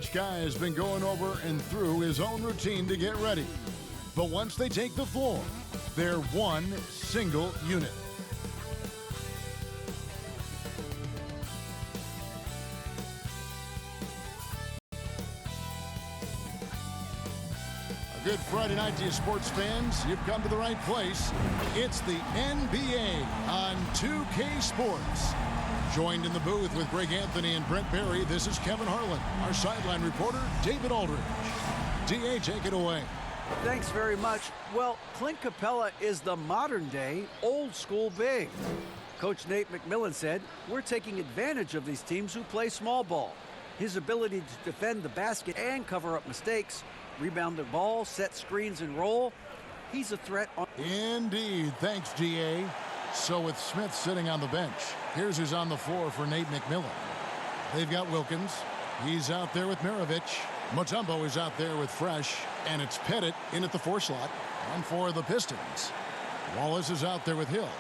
Each guy has been going over and through his own routine to get ready. But once they take the floor, they're one single unit. Good Friday night to you sports fans. You've come to the right place. It's the NBA on 2K Sports. Joined in the booth with Greg Anthony and Brent Barry, this is Kevin Harlan. Our sideline reporter, David Aldridge. DA, take it away. Thanks very much. Well, Clint Capella is the modern-day, old-school big. Coach Nate McMillan said, we're taking advantage of these teams who play small ball. His ability to defend the basket and cover up mistakes, rebound the ball, set screens, and roll. He's a threat on... Indeed. Thanks, DA. So with Smith sitting on the bench, here's who's on the floor for Nate McMillan. They've got Wilkins. He's out there with Maravich. Mutombo is out there with Fresh. And it's Pettit in at the 4 slot. On for the Pistons. Wallace is out there with Hill.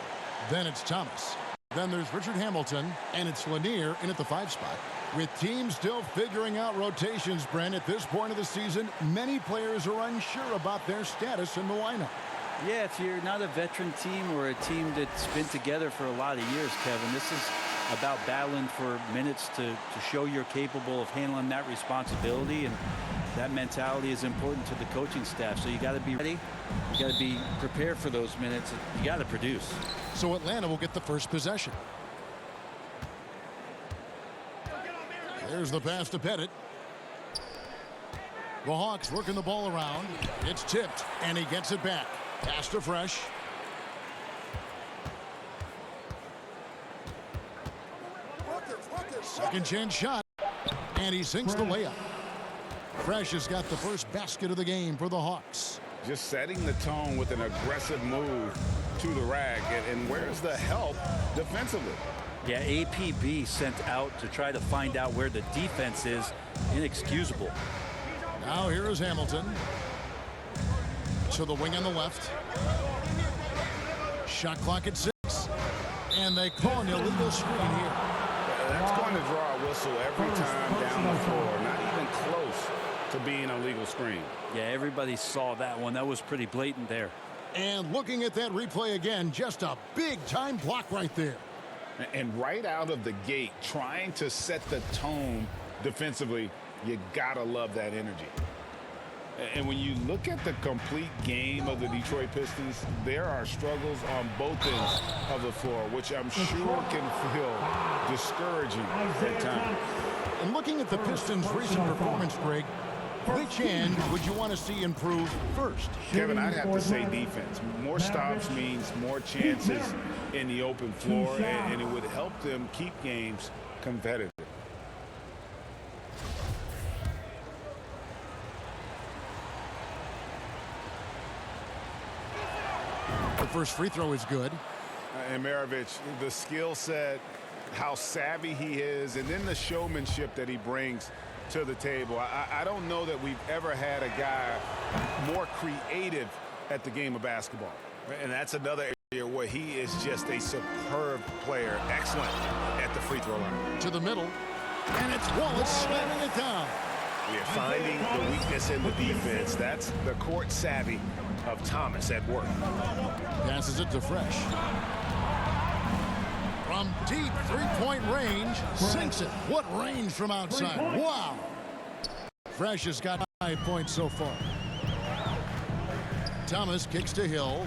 Then it's Thomas. Then there's Richard Hamilton. And it's Lanier in at the 5 spot. With teams still figuring out rotations, Brent, at this point of the season, many players are unsure about their status in the lineup. Yeah, if you're not a veteran team or a team that's been together for a lot of years, Kevin, this is about battling for minutes to show you're capable of handling that responsibility, and that mentality is important to the coaching staff. So you got to be ready. You got to be prepared for those minutes. You got to produce. So Atlanta will get the first possession. There's the pass to Pettit. The Hawks working the ball around. It's tipped, and he gets it back. Pass to Fresh. Second chance shot, and he sinks the layup. Fresh has got the first basket of the game for the Hawks. Just setting the tone with an aggressive move to the rack, and where's the help defensively? Yeah, APB sent out to try to find out where the defense is. Inexcusable. Now here is Hamilton. To the wing on the left. Shot clock at 6. And they call an illegal screen here. That's going to draw a whistle every time down the floor. Not even close to being a legal screen. Yeah, everybody saw that one. That was pretty blatant there. And looking at that replay again, just a big-time block right there. And right out of the gate, trying to set the tone defensively, you gotta love that energy. And when you look at the complete game of the Detroit Pistons, there are struggles on both ends of the floor, which I'm sure can feel discouraging at times. And looking at the Pistons' recent performance, Greg, which end would you want to see improve first? Kevin, I'd have to say defense. More stops means more chances in the open floor, and it would help them keep games competitive. The first free throw is good. And Maravich, the skill set, how savvy he is, and then the showmanship that he brings to the table. I don't know that we've ever had a guy more creative at the game of basketball. And that's another area where he is just a superb player. Excellent at the free throw line. To the middle, and it's Wallace slamming it down. We're finding the weakness in the defense. That's the court savvy of Thomas at work. Passes it to Fresh. From deep three-point range, sinks it. What range from outside? Wow. Fresh has got 5 points so far. Thomas kicks to Hill.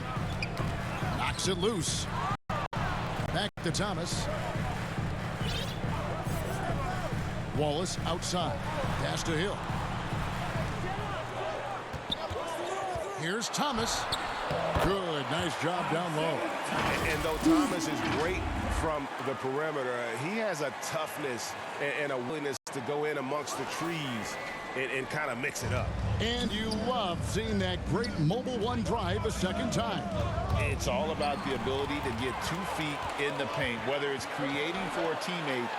Knocks it loose. Back to Thomas. Wallace outside. Pass to Hill. Here's Thomas. Good. Nice job down low. And though Thomas is great from the perimeter, he has a toughness and a willingness to go in amongst the trees and kind of mix it up. And you love seeing that great mobile one drive a second time. It's all about the ability to get 2 feet in the paint, whether it's creating for a teammate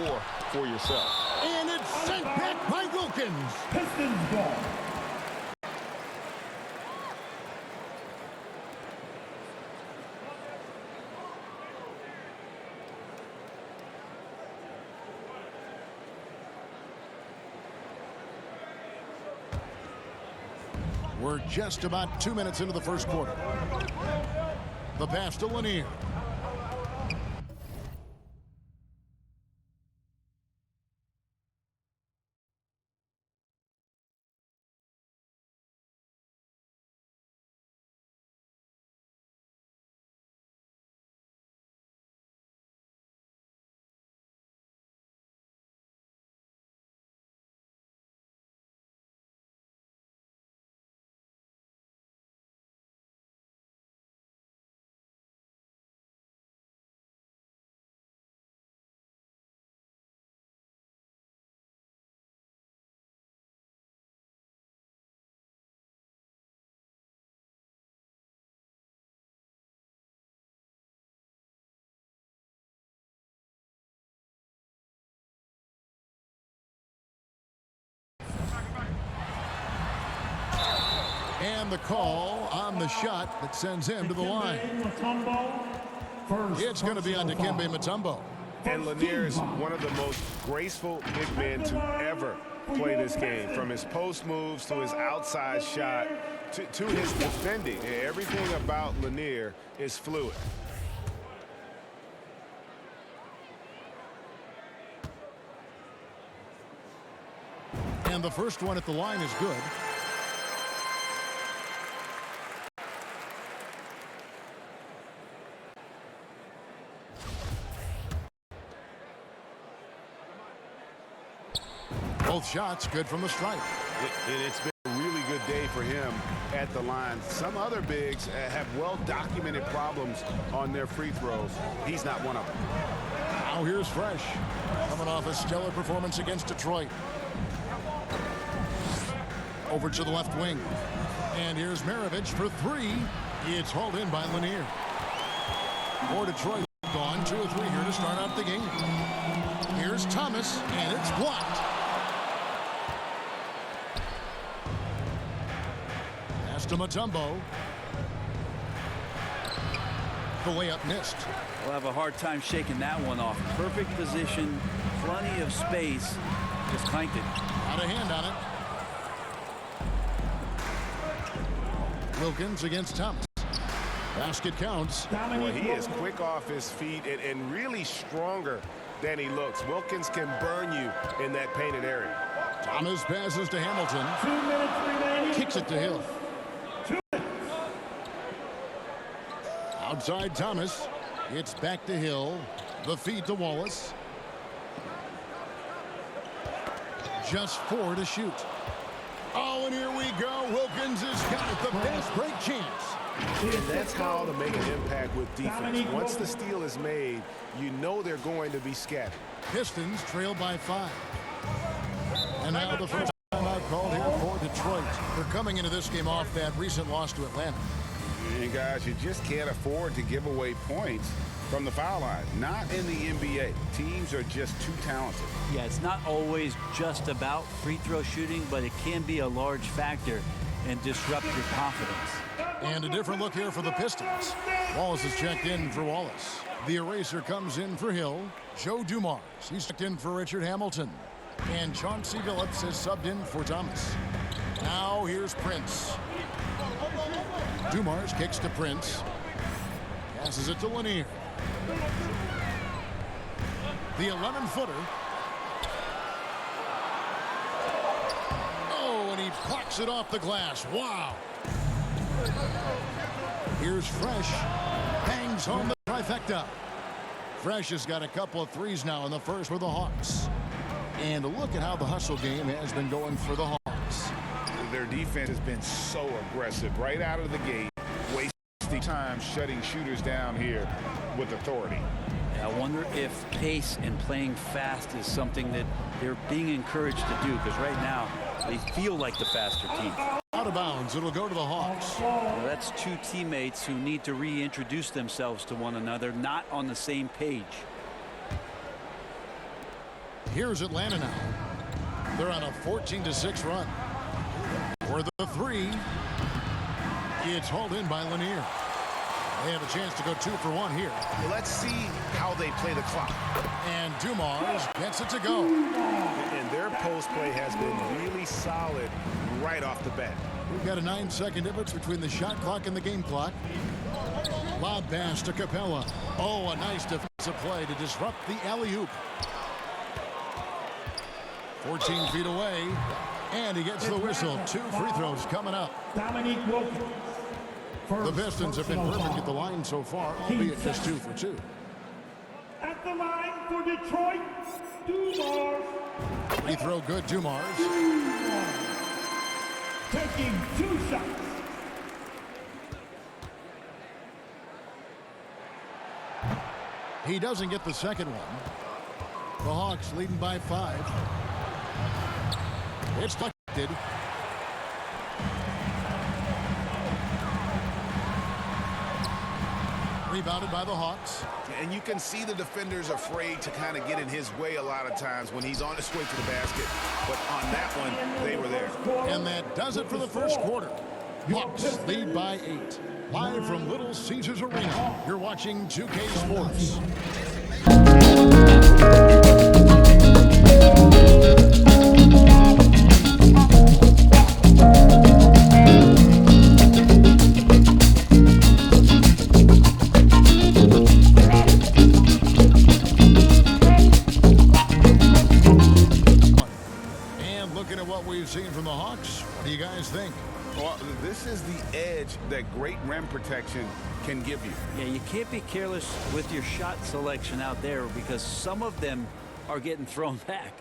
or for yourself. And it's sent back by Wilkins. Pistons ball. We're just about 2 minutes into the first quarter. The pass to Lanier. And the call on the shot that sends him to the line. It's going to be on Dikembe Mutombo. And Lanier is one of the most graceful big men to ever play this game. From his post moves to his outside shot to his defending. Everything about Lanier is fluid. And the first one at the line is good. Both shots good from the stripe. It's been a really good day for him at the line. Some other bigs have well-documented problems on their free throws. He's not one of them. Now here's Fresh, coming off a stellar performance against Detroit. Over to the left wing. And here's Maravich for three. It's hauled in by Lanier. For Detroit, gone 2 or 3 here to start out the game. Here's Thomas, and it's blocked. To Mutombo. The layup missed. We'll have a hard time shaking that one off. Perfect position, plenty of space. Just clanked it. Got a hand on it. Wilkins against Thomas. Basket counts. Well, he is quick off his feet and really stronger than he looks. Wilkins can burn you in that painted area. Thomas passes to Hamilton. 2 minutes remaining. Kicks it to Hill. Outside Thomas. It's back to Hill. The feed to Wallace. Just 4 to shoot. Oh, and here we go. Wilkins has got it. The fast break chance. And that's how to make an impact with defense. Once the steal is made, you know they're going to be scattered. Pistons trail by 5. And now the first timeout called here for Detroit. They're coming into this game off that recent loss to Atlanta. And guys, you just can't afford to give away points from the foul line. Not in the NBA. Teams are just too talented. Yeah, it's not always just about free throw shooting, but it can be a large factor and disrupt your confidence. And a different look here for the Pistons. Wallace is checked in for Wallace. The eraser comes in for Hill. Joe Dumars, he's checked in for Richard Hamilton. And Chauncey Billups is subbed in for Thomas. Now here's Prince. Dumars kicks to Prince. Passes it to Lanier. The 11-footer. Oh, and he plucks it off the glass. Wow. Here's Fresh. Bangs home the trifecta. Fresh has got a couple of threes now in the first for the Hawks. And look at how the hustle game has been going for the Hawks. Their defense has been so aggressive right out of the gate, wasting time shutting shooters down here with authority. I wonder if pace and playing fast is something that they're being encouraged to do, because right now they feel like the faster team. Out of bounds, it'll go to the Hawks. Well, that's two teammates who need to reintroduce themselves to one another, not on the same page. Here's Atlanta now. They're on a 14-6 run. For the three, it's hauled in by Lanier. They have a chance to go 2 for 1 here. Let's see how they play the clock. And Dumars gets it to go. And their post play has been really solid right off the bat. We've got a 9-second difference between the shot clock and the game clock. Lob pass to Capella. Oh, a nice defensive play to disrupt the alley-oop. 14 feet away, and he gets the whistle. 2 free throws coming up. The Pistons have been perfect at the line so far, albeit just 2 for 2. At the line for Detroit, Dumars. Free throw good, Dumars. Taking 2 shots. He doesn't get the second one. The Hawks leading by 5. It's deflected. Rebounded by the Hawks. And you can see the defenders afraid to kind of get in his way a lot of times when he's on his way to the basket. But on that one, they were there. And that does it for the first quarter. Hawks lead by 8. Live from Little Caesars Arena, you're watching 2K Sports. And looking at what we've seen from the Hawks, what do you guys think? Well, this is the edge that great rim protection can give you. Yeah, you can't be careless with your shot selection out there because some of them are getting thrown back.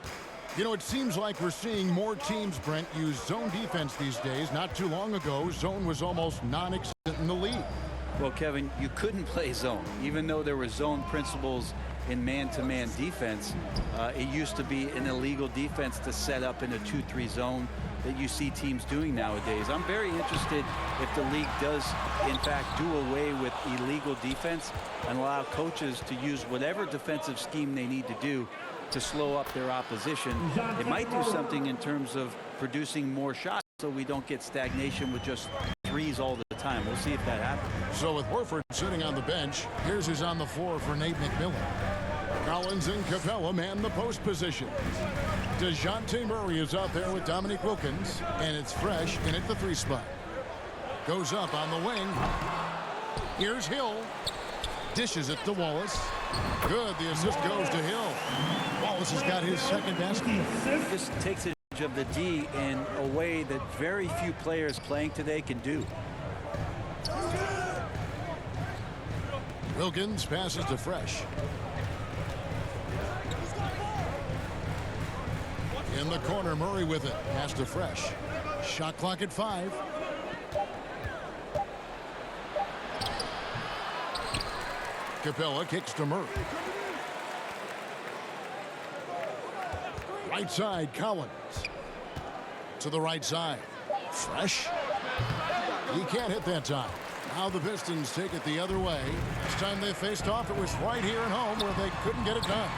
You know, it seems like we're seeing more teams, Brent, use zone defense these days. Not too long ago, zone was almost non-existent in the league. Well, Kevin, you couldn't play zone. Even though there were zone principles in man-to-man defense, it used to be an illegal defense to set up in a 2-3 zone that you see teams doing nowadays. I'm very interested if the league does, in fact, do away with illegal defense and allow coaches to use whatever defensive scheme they need to do to slow up their opposition. It might do something in terms of producing more shots so we don't get stagnation with just threes all the time. We'll see if that happens. So with Horford sitting on the bench, here's who's on the floor for Nate McMillan. Collins and Capella man the post position. DeJounte Murray is out there with Dominique Wilkins, and it's Fresh in at the 3 spot. Goes up on the wing. Here's Hill. Dishes it to Wallace. Good, the assist goes to Hill. Wallace has got his second basket. This takes advantage of the D in a way that very few players playing today can do. Wilkins passes to Fresh. In the corner, Murray with it. Pass to Fresh. Shot clock at 5. Capella kicks to Murray. Right side, Collins. To the right side. Fresh. He can't hit that time. Now the Pistons take it the other way. Last time they faced off, it was right here at home where they couldn't get it done.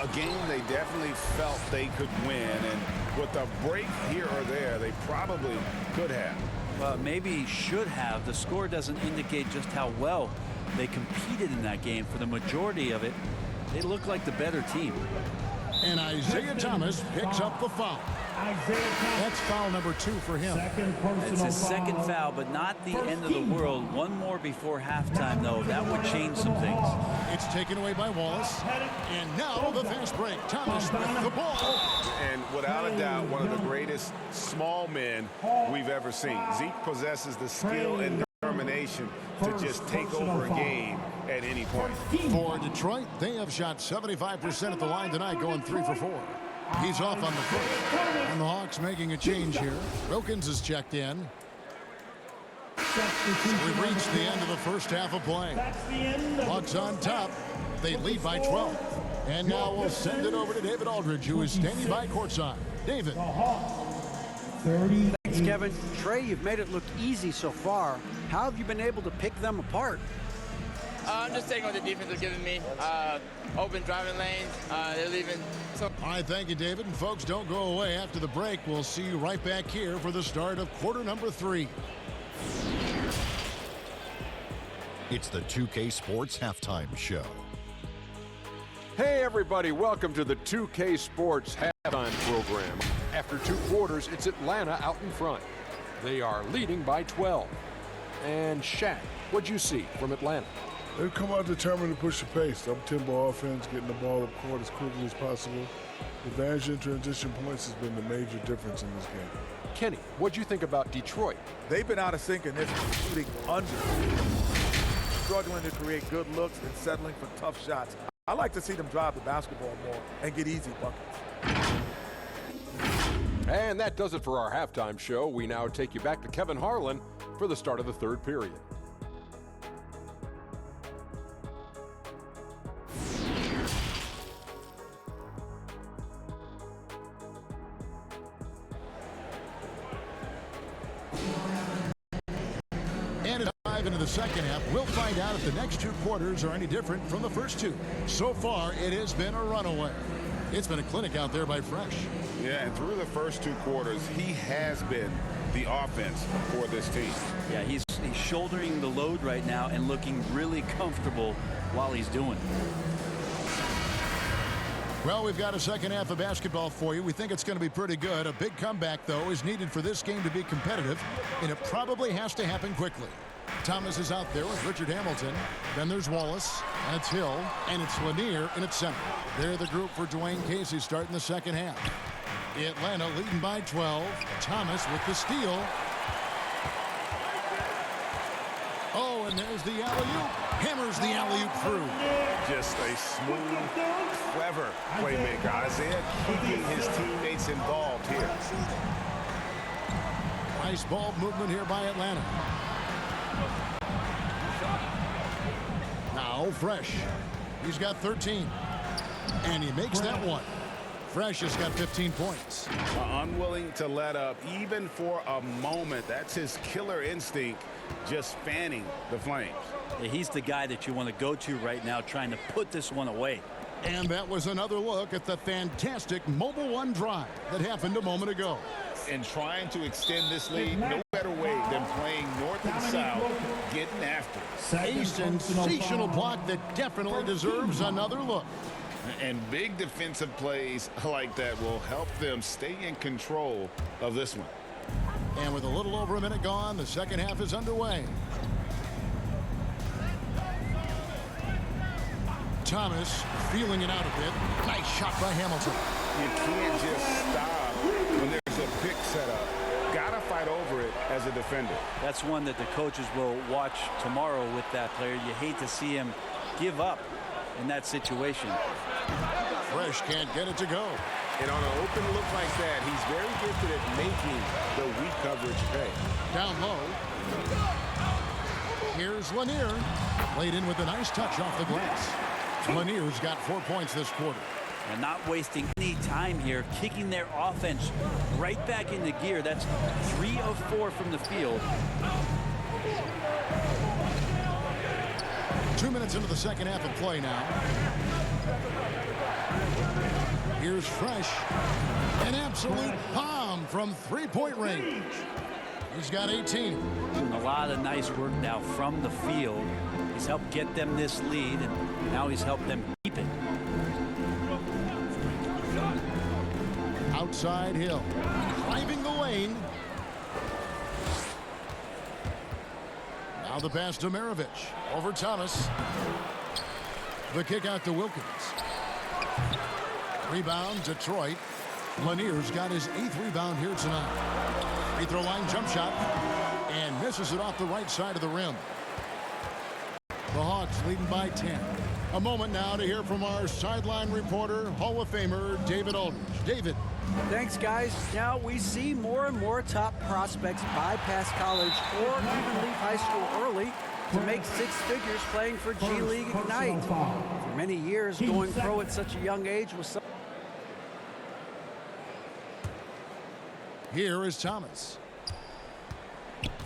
A game they definitely felt they could win, and with a break here or there, they probably could have. Well, maybe should have. The score doesn't indicate just how well they competed in that game. For the majority of it, they look like the better team. And Isaiah Thomas picks up the foul. That's foul number 2 for him. It's his second foul, but not the end of the world. One more before halftime, though. That would change some things. It's taken away by Wallace. And now the fast break. Thomas with the ball. And without a doubt, one of the greatest small men we've ever seen. Zeke possesses the skill and determination to just take over a game at any point. For Detroit, they have shot 75% at the line tonight, going 3 for 4. He's off on the foot. And the Hawks making a change here. Wilkins is checked in. We've reached the end of the first half of play. Hawks on top. They lead by 12. And now we'll send it over to David Aldridge, who is standing by courtside. David. Thanks, Kevin. Trey, you've made it look easy so far. How have you been able to pick them apart? I'm just taking what the defense is giving me. Open driving lanes. They're leaving. All right, thank you, David. And folks, don't go away. After the break, we'll see you right back here for the start of quarter number 3. It's the 2K Sports Halftime Show. Hey everybody, welcome to the 2K Sports Halftime program. After 2 quarters, it's Atlanta out in front. They are leading by 12. And Shaq, what'd you see from Atlanta? They've come out determined to push the pace. Up-tempo offense, getting the ball up court as quickly as possible. Advantage in transition points has been the major difference in this game. Kenny, what'd you think about Detroit? They've been out of sync in this, shooting under. Struggling to create good looks and settling for tough shots. I like to see them drive the basketball more and get easy buckets. And that does it for our halftime show. We now take you back to Kevin Harlan for the start of the 3rd period. Into the second half, we'll find out if the next 2 quarters are any different from the first 2. So far, it has been a runaway. It's been a clinic out there by Fresh. Yeah, and through the first 2 quarters, he has been the offense for this team. Yeah, he's shouldering the load right now and looking really comfortable while he's doing it. Well, we've got a second half of basketball for you. We think it's going to be pretty good. A big comeback, though, is needed for this game to be competitive, and it probably has to happen quickly. Thomas is out there with Richard Hamilton. Then there's Wallace, and it's Hill, and it's Lanier in its center. They're the group for Dwayne Casey starting the second half. Atlanta leading by 12. Thomas with the steal. Oh, and there's the alley-oop. Hammers the alley-oop through. Just a smooth, clever playmaker. Isaiah keeping his teammates involved here. Nice ball movement here by Atlanta. Now Fresh. He's got 13. And he makes that one. Fresh has got 15 points. Unwilling to let up even for a moment. That's his killer instinct, just fanning the flames. Yeah, he's the guy that you want to go to right now, trying to put this one away. And that was another look at the fantastic Mobile One drive that happened a moment ago. And trying to extend this lead, no better way than playing north and south, getting after it. A sensational block that definitely deserves another look. And big defensive plays like that will help them stay in control of this one. And with a little over a minute gone, the second half is underway. Thomas feeling it out a bit. Nice shot by Hamilton. You can't just stop when there's a pick set up. Gotta fight over it as a defender. That's one that the coaches will watch tomorrow with that player. You hate to see him give up in that situation. Fresh can't get it to go. And on an open look like that, he's very gifted at making the weak coverage pay. Down low. Here's Lanier. Played in with a nice touch off the glass. Lanier's got 4 points this quarter. And not wasting any time here, kicking their offense right back into gear. That's 3 of 4 from the field. 2 minutes into the second half of play now. Here's Fresh. An absolute bomb from 3-point range. He's got 18. A lot of nice work now from the field. He's helped get them this lead, and now he's helped them keep it. Outside Hill. Driving the lane. Now the pass to Maravich. Over Thomas. The kick out to Wilkins. Rebound, Detroit. Lanier's got his 8th rebound here tonight. Free throw line jump shot. And misses it off the right side of the rim. The Hawks leading by 10. A moment now to hear from our sideline reporter, Hall of Famer David Aldridge. David. Thanks, guys. Now we see more and more top prospects bypass college or even leave high school early to make 6 figures playing for G League Ignite. For many years, going pro at such a young age was so. Here is Thomas.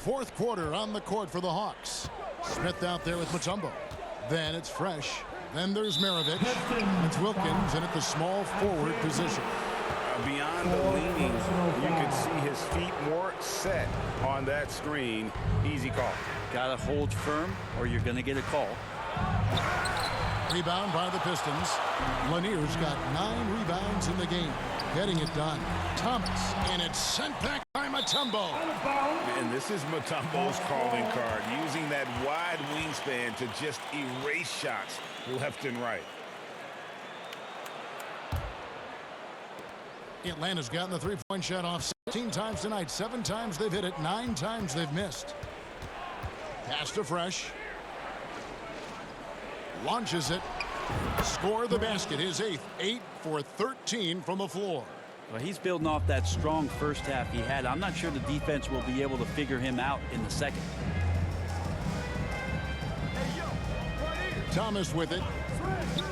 4th quarter on the court for the Hawks. Smith out there with Mutombo. Then it's Fresh. Then there's Maravich. It's Wilkins in at the small forward position. Beyond the leaning, you can see his feet more set on that screen. Easy call. Got to hold firm or you're going to get a call. Rebound by the Pistons. Lanier's got 9 rebounds in the game. Getting it done. Thomas, and it's sent back by Mutombo. And this is Mutombo's calling card, using that wide wingspan to just erase shots left and right. Atlanta's gotten the three-point shot off 16 times tonight. 7 times they've hit it, 9 times they've missed. Pass to Fresh. Launches it. Score the basket. His 8th. 8 for 13 from the floor. Well, he's building off that strong first half he had. I'm not sure the defense will be able to figure him out in the second. Thomas with it.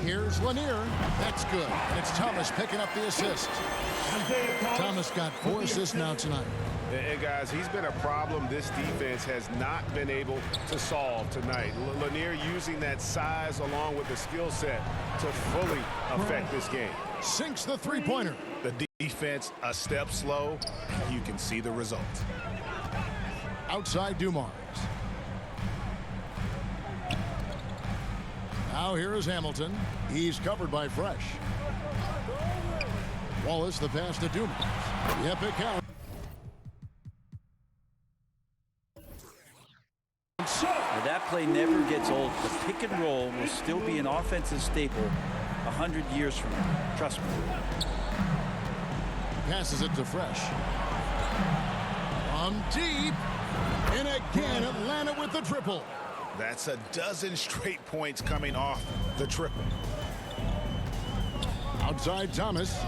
Here's Lanier. That's good. It's Thomas picking up the assist. Thomas got 4 assists now tonight. And guys, he's been a problem this defense has not been able to solve tonight. Lanier using that size along with the skill set to fully affect this game. Sinks the three-pointer. The defense a step slow. You can see the result. Outside Dumars. Now here is Hamilton. He's covered by Fresh. Wallace the pass to Dumars. The epic count. That play never gets old. The pick and roll will still be an offensive staple 100 years from now. Trust me. Passes it to Fresh. From deep. And again, Atlanta with the triple. That's a dozen straight points coming off the triple. Outside Thomas.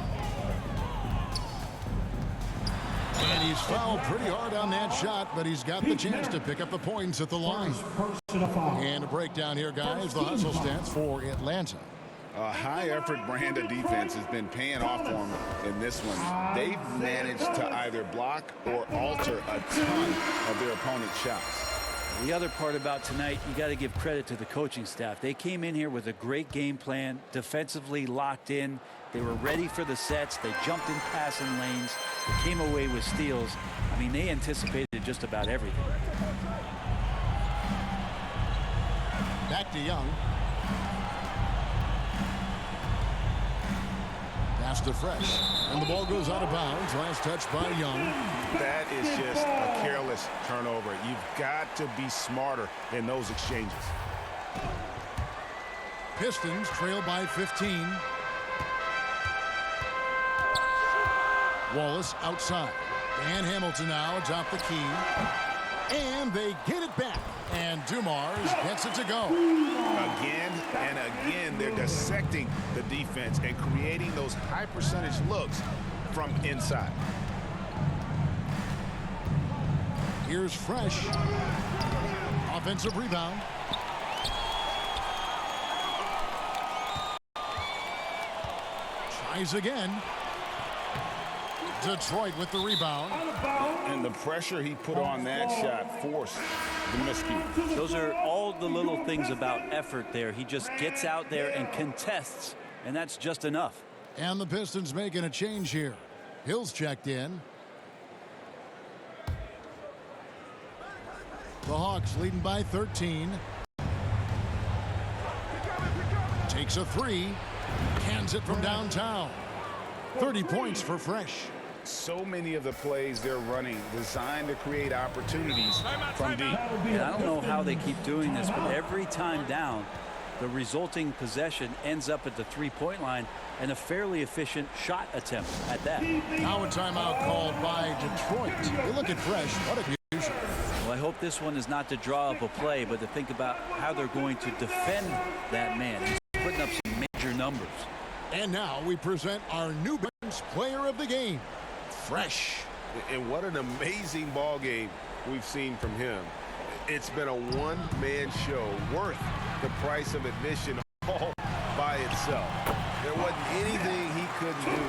And he's fouled pretty hard on that shot, but he's got the chance to pick up the points at the line. And a breakdown here, guys. The hustle stats for Atlanta. A high-effort brand of defense has been paying off for them in this one. They've managed to either block or alter a ton of their opponent's shots. The other part about tonight, you got to give credit to the coaching staff. They came in here with a great game plan, defensively locked in. They were ready for the sets. They jumped in passing lanes. They came away with steals. I mean, they anticipated just about everything. Back to Young. Pass to Fresh. And the ball goes out of bounds. Last touch by Young. That is just a careless turnover. You've got to be smarter in those exchanges. Pistons trail by 15. Wallace outside. And Hamilton now atop the key. And they get it back. And Dumars gets it to go. Again and again, they're dissecting the defense and creating those high percentage looks from inside. Here's Fresh. Offensive rebound. Tries again. Detroit with the rebound. And the pressure he put on that shot forced the miscue. Those are all the little things about effort there. He just gets out there and contests, and that's just enough. And the Pistons making a change here. Hill's checked in. The Hawks leading by 13. Takes a 3. Cans it from downtown. 30 points for Fresh. So many of the plays they're running designed to create opportunities from deep. And I don't know how they keep doing this, but every time down, the resulting possession ends up at the three-point line and a fairly efficient shot attempt at that. Now a timeout called by Detroit. You look at Fresh. What a confusion. Well, I hope this one is not to draw up a play, but to think about how they're going to defend that man. He's putting up some major numbers. And now we present our new bench player of the game, Fresh. And what an amazing ball game we've seen from him. It's been a one-man show worth the price of admission all by itself. There wasn't anything he couldn't do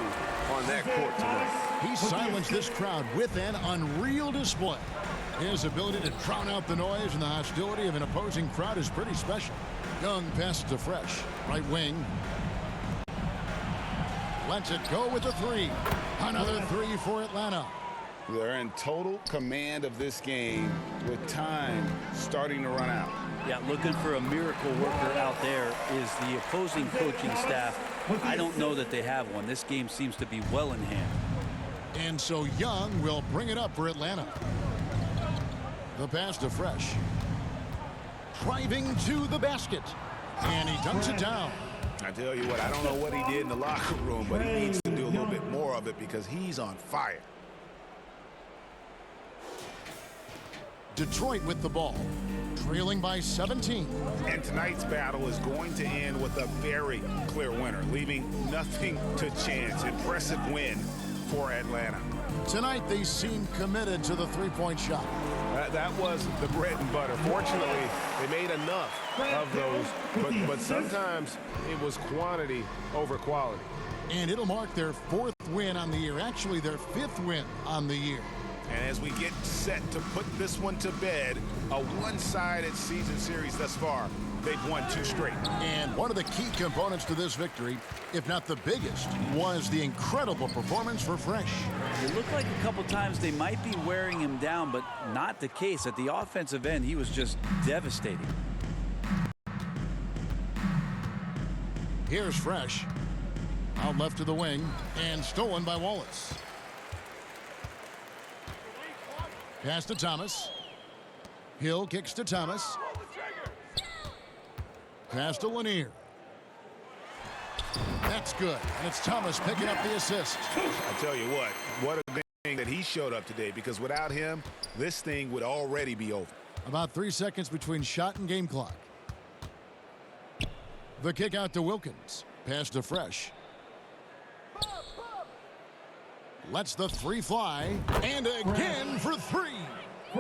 on that court tonight. He silenced this crowd with an unreal display. His ability to drown out the noise and the hostility of an opposing crowd is pretty special. Young passes to Fresh. Right wing. Lets it go with the 3. Another 3 for Atlanta. They're in total command of this game with time starting to run out. Yeah, looking for a miracle worker out there is the opposing coaching staff. I don't know that they have one. This game seems to be well in hand. And so Young will bring it up for Atlanta. The pass to Fresh. Driving to the basket. And he dunks it down. I tell you what, I don't know what he did in the locker room, but he needs to do a little bit more of it because he's on fire. Detroit with the ball, trailing by 17. And tonight's battle is going to end with a very clear winner, leaving nothing to chance. Impressive win for Atlanta. Tonight they seem committed to the three-point shot. That was the bread and butter. Fortunately, they made enough of those, but sometimes it was quantity over quality. And it'll mark their 4th win on the year, actually their 5th win on the year. And as we get set to put this one to bed, a one-sided season series thus far, they've won 2 straight. And one of the key components to this victory, if not the biggest, was the incredible performance for Fresh. It looked like a couple times they might be wearing him down, but not the case. At the offensive end, he was just devastating. Here's Fresh. Out left to the wing and stolen by Wallace. Pass to Thomas. Hill kicks to Thomas. Pass to Lanier. That's good. And it's Thomas picking up the assist. I tell you what a thing that he showed up today, because without him, this thing would already be over. About 3 seconds between shot and game clock. The kick out to Wilkins. Pass to Fresh. Lets the 3 fly. And again for 3.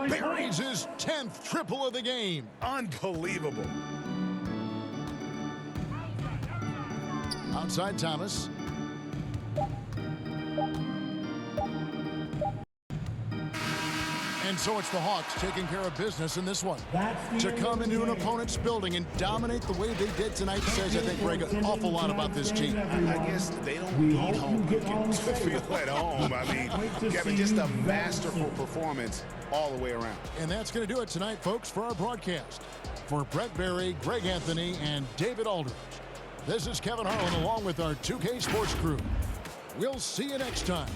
Buries his 10th triple of the game. Unbelievable. Outside Thomas. And so it's the Hawks taking care of business in this one. To come into an opponent's building and dominate the way they did tonight says, I think, Greg, an awful lot about this team. I guess they don't need home cooking to feel at home. I mean, Kevin, just a masterful performance all the way around. And that's going to do it tonight, folks, for our broadcast. For Brett Berry, Greg Anthony, and David Aldridge, this is Kevin Harlan along with our 2K Sports crew. We'll see you next time.